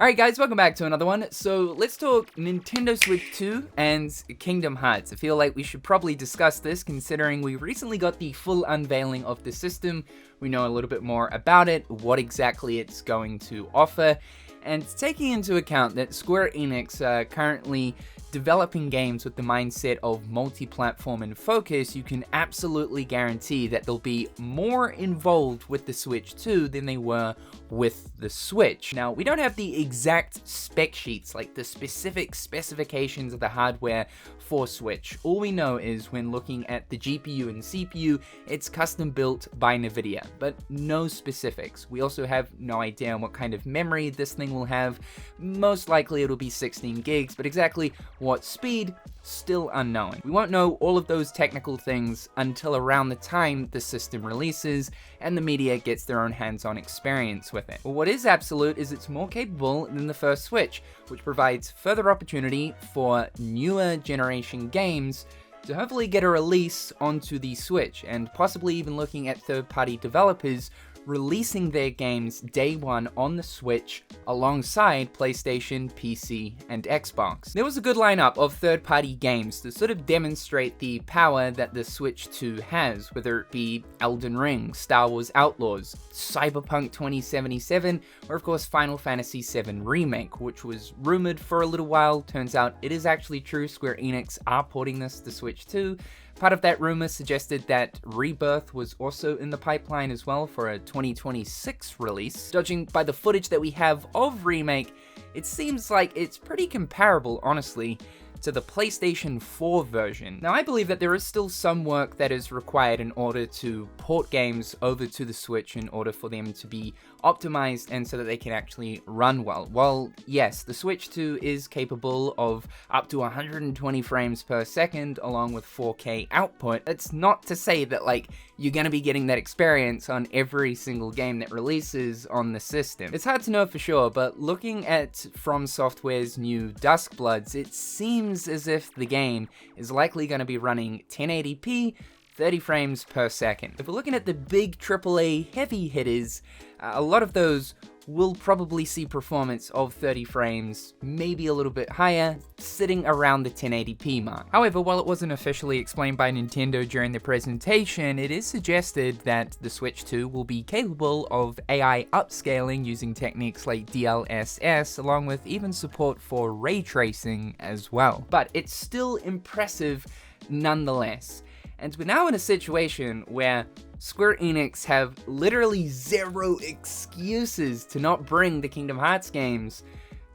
Alright guys, welcome back to another one. So let's talk Nintendo Switch 2 and Kingdom Hearts. I feel like we should probably discuss this considering we recently got the full unveiling of the system. We know a little bit more about it, what exactly it's going to offer, and taking into account that Square Enix are currently developing games with the mindset of multi-platform and focus, you can absolutely guarantee that they'll be more involved with the Switch 2 than they were with the Switch. Now, we don't have the exact spec sheets, like the specific specifications of the hardware for Switch. All we know is when looking at the GPU and CPU, it's custom built by NVIDIA, but no specifics. We also have no idea what kind of memory this thing will have. Most likely it'll be 16 gigs, but exactly what speed, still unknown. We won't know all of those technical things until around the time the system releases and the media gets their own hands-on experience with it. But what is absolute is it's more capable than the first Switch, which provides further opportunity for newer generation games to hopefully get a release onto the Switch, and possibly even looking at third-party developers releasing their games day one on the Switch alongside PlayStation, PC, and Xbox. There was a good lineup of third-party games to sort of demonstrate the power that the Switch 2 has, whether it be Elden Ring, Star Wars Outlaws, Cyberpunk 2077, or of course Final Fantasy VII Remake, which was rumored for a little while. Turns out it is actually true. Square Enix are porting this to Switch 2. Part of that rumor suggested that Rebirth was also in the pipeline as well for a 2026 release. Judging by the footage that we have of Remake, it seems like it's pretty comparable, honestly, to the PlayStation 4 version. Now, I believe that there is still some work that is required in order to port games over to the Switch in order for them to be optimized and so that they can actually run well. Well, yes, the Switch 2 is capable of up to 120 frames per second along with 4K output. It's not to say that, like, you're gonna be getting that experience on every single game that releases on the system. It's hard to know for sure, but looking at From Software's new Duskbloods, it seems as if the game is likely going to be running 1080p, 30 frames per second. If we're looking at the big AAA heavy hitters, a lot of those will probably see performance of 30 frames, maybe a little bit higher, sitting around the 1080p mark. However, while it wasn't officially explained by Nintendo during the presentation, it is suggested that the Switch 2 will be capable of AI upscaling using techniques like DLSS, along with even support for ray tracing as well. But it's still impressive nonetheless. And we're now in a situation where Square Enix have literally zero excuses to not bring the Kingdom Hearts games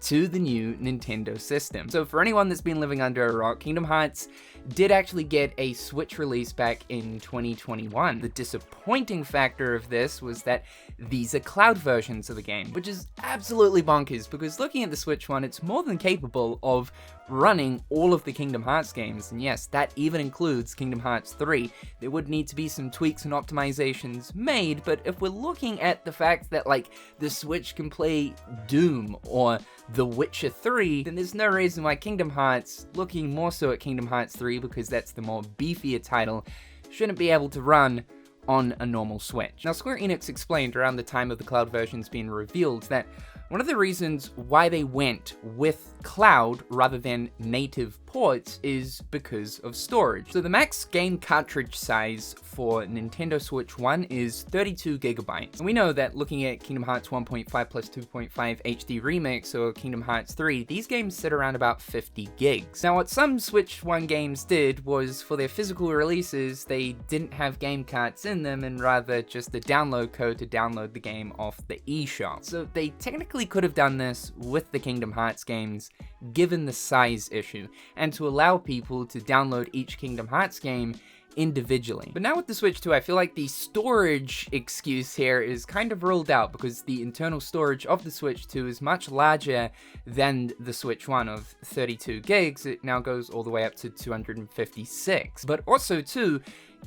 to the new Nintendo system. So for anyone that's been living under a rock, Kingdom Hearts did actually get a Switch release back in 2021. The disappointing factor of this was that these are cloud versions of the game, which is absolutely bonkers because looking at the Switch one, it's more than capable of running all of the Kingdom Hearts games, and yes, that even includes Kingdom Hearts 3. There would need to be some tweaks and optimizations made, but if we're looking at the fact that, like, the Switch can play Doom or The Witcher 3, then there's no reason why Kingdom Hearts, looking more so at Kingdom Hearts 3 because that's the more beefier title, shouldn't be able to run on a normal Switch. Now, Square Enix explained around the time of the cloud versions being revealed that one of the reasons why they went with cloud rather than native ports is because of storage. So the max game cartridge size for Nintendo Switch 1 is 32 gigabytes. And we know that looking at Kingdom Hearts 1.5 plus 2.5 HD Remix or Kingdom Hearts 3, these games sit around about 50 gigs. Now, what some Switch 1 games did was for their physical releases, they didn't have game carts in them and rather just the download code to download the game off the eShop. So they technically could have done this with the Kingdom Hearts games given the size issue, and to allow people to download each Kingdom Hearts game individually. But now with the Switch 2, I feel like the storage excuse here is kind of ruled out because the internal storage of the Switch 2 is much larger than the Switch 1 of 32 gigs. It now goes all the way up to 256. But also too,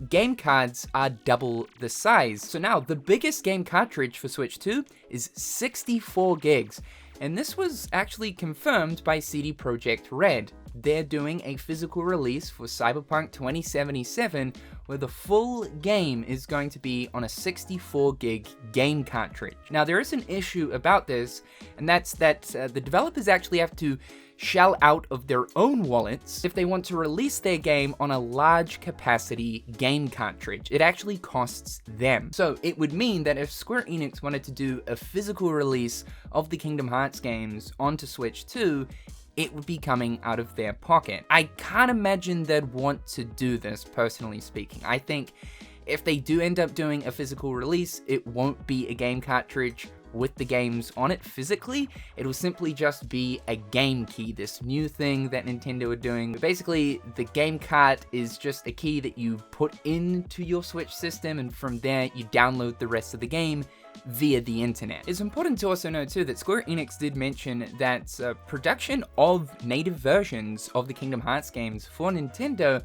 game cards are double the size. So now the biggest game cartridge for Switch 2 is 64 gigs. And this was actually confirmed by CD Projekt Red they're doing a physical release for Cyberpunk 2077 where the full game is going to be on a 64 gig game cartridge. Now, there is an issue about this, and that's that the developers actually have to shell out of their own wallets if they want to release their game on a large capacity game cartridge. It actually costs them. So it would mean that if Square Enix wanted to do a physical release of the Kingdom Hearts games onto Switch 2, it would be coming out of their pocket. I can't imagine they'd want to do this, personally speaking. I think if they do end up doing a physical release, it won't be a game cartridge with the games on it physically. It'll simply just be a game key, this new thing that Nintendo are doing. Basically, the game cart is just a key that you put into your Switch system, and from there you download the rest of the game via the internet. It's important to also know too that Square Enix did mention that production of native versions of the Kingdom Hearts games for Nintendo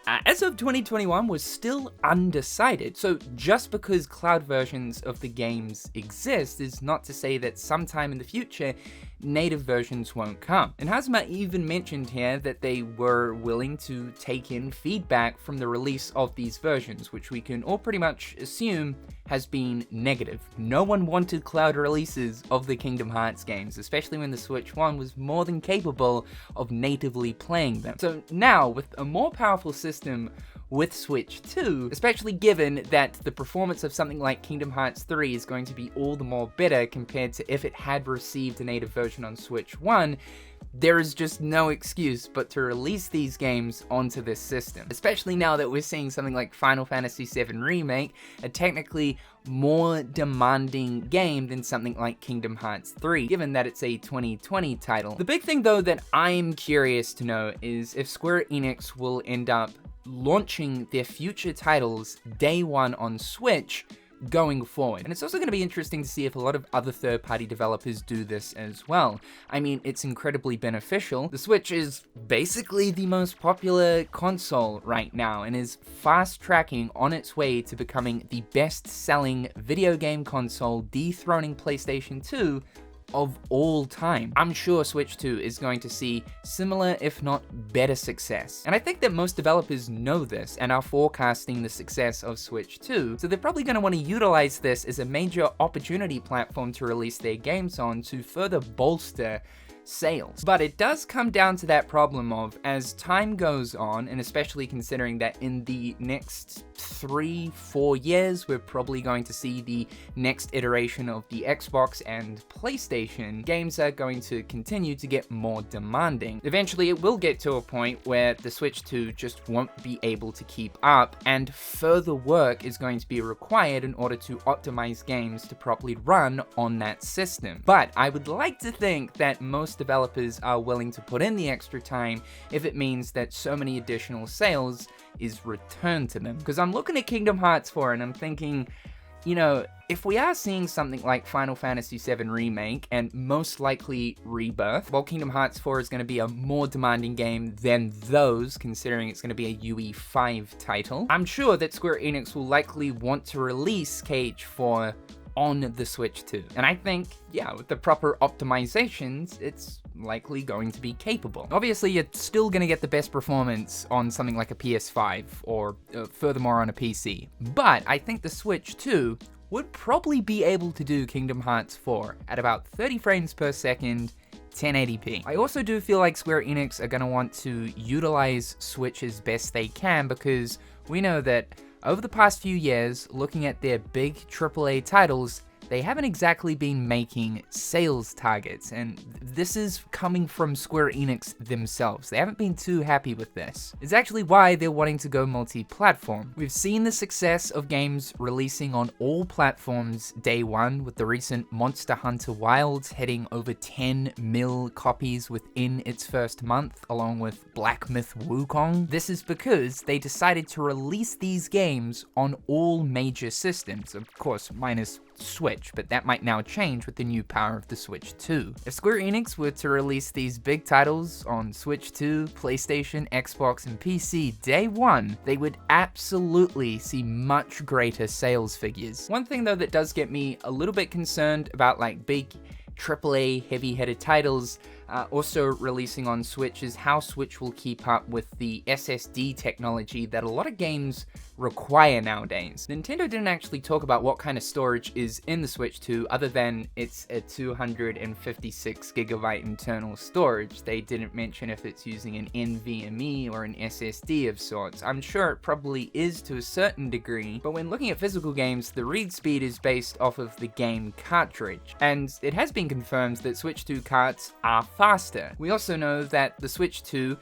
as of 2021 was still undecided. So just because cloud versions of the games exist is not to say that sometime in the future native versions won't come. And Hazuma even mentioned here that they were willing to take in feedback from the release of these versions, which we can all pretty much assume has been negative. No one wanted cloud releases of the Kingdom Hearts games, especially when the Switch 1 was more than capable of natively playing them. So now, with a more powerful system with Switch 2, especially given that the performance of something like Kingdom Hearts 3 is going to be all the more better compared to if it had received a native version on Switch 1, there is just no excuse but to release these games onto this system. Especially now that we're seeing something like Final Fantasy VII Remake, a technically more demanding game than something like Kingdom Hearts 3, given that it's a 2020 title. The big thing though that I'm curious to know is if Square Enix will end up launching their future titles day one on Switch going forward. And it's also going to be interesting to see if a lot of other third-party developers do this as well. I mean, it's incredibly beneficial. The Switch is basically the most popular console right now and is fast-tracking on its way to becoming the best-selling video game console, dethroning PlayStation 2 of all time. I'm sure Switch 2 is going to see similar, if not better success. And I think that most developers know this and are forecasting the success of Switch 2, so they're probably going to want to utilize this as a major opportunity platform to release their games on to further bolster sales. But it does come down to that problem of, as time goes on, and especially considering that in the next 3-4 years, we're probably going to see the next iteration of the Xbox and PlayStation, games are going to continue to get more demanding. Eventually, it will get to a point where the Switch 2 just won't be able to keep up, and further work is going to be required in order to optimize games to properly run on that system. But I would like to think that most developers are willing to put in the extra time if it means that so many additional sales is returned to them. Because I'm looking at Kingdom Hearts 4 and I'm thinking, you know, if we are seeing something like Final Fantasy VII Remake and most likely Rebirth, while Kingdom Hearts 4 is going to be a more demanding game than those, considering it's going to be a UE5 title, I'm sure that Square Enix will likely want to release KH4 on the Switch 2. And I think, yeah, with the proper optimizations, it's likely going to be capable. Obviously, you're still going to get the best performance on something like a PS5 or furthermore on a PC. But I think the Switch 2 would probably be able to do Kingdom Hearts 4 at about 30 frames per second, 1080p. I also do feel like Square Enix are going to want to utilize Switch as best they can, because we know that over the past few years, looking at their big AAA titles, they haven't exactly been making sales targets, and this is coming from Square Enix themselves. They haven't been too happy with this. It's actually why they're wanting to go multi-platform. We've seen the success of games releasing on all platforms day one, with the recent Monster Hunter Wilds hitting over 10 mil copies within its first month, along with Black Myth Wukong. This is because they decided to release these games on all major systems, of course, minus Switch, but that might now change with the new power of the Switch 2. If Square Enix were to release these big titles on Switch 2, PlayStation, Xbox, and PC day one, they would absolutely see much greater sales figures. One thing though that does get me a little bit concerned about like big AAA heavy-hitter titles also releasing on Switch is how Switch will keep up with the SSD technology that a lot of games require nowadays. Nintendo didn't actually talk about what kind of storage is in the Switch 2 other than it's a 256 gigabyte internal storage. They didn't mention if it's using an NVMe or an SSD of sorts. I'm sure it probably is to a certain degree, but when looking at physical games, the read speed is based off of the game cartridge, and it has been confirmed that Switch 2 carts are faster. We also know that the Switch 2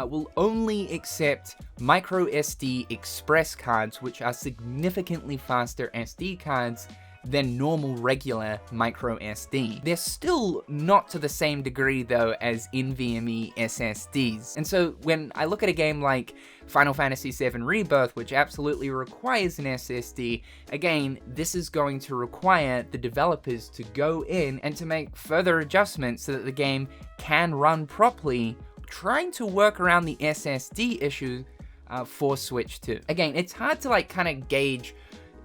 will only accept micro SD express cards, which are significantly faster SD cards than normal regular micro SD. They're still not to the same degree though as NVMe SSDs. And so when I look at a game like Final Fantasy VII Rebirth, which absolutely requires an SSD, again, this is going to require the developers to go in and to make further adjustments so that the game can run properly, trying to work around the SSD issue for Switch 2. Again, it's hard to kind of gauge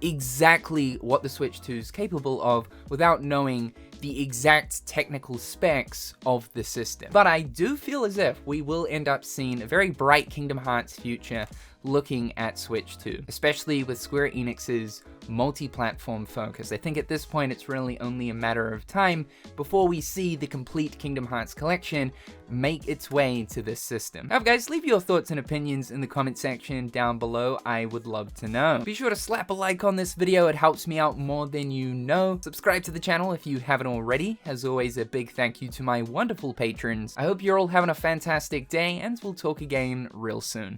exactly what the Switch 2 is capable of without knowing the exact technical specs of the system. But I do feel as if we will end up seeing a very bright Kingdom Hearts future looking at Switch 2, especially with Square Enix's multi-platform focus. I think at this point it's really only a matter of time before we see the complete Kingdom Hearts collection make its way to this system. Now guys, leave your thoughts and opinions in the comment section down below. I would love to know. Be sure to slap a like on this video, it helps me out more than you know. Subscribe to the channel if you haven't already. As always, a big thank you to my wonderful patrons. I hope you're all having a fantastic day, and we'll talk again real soon.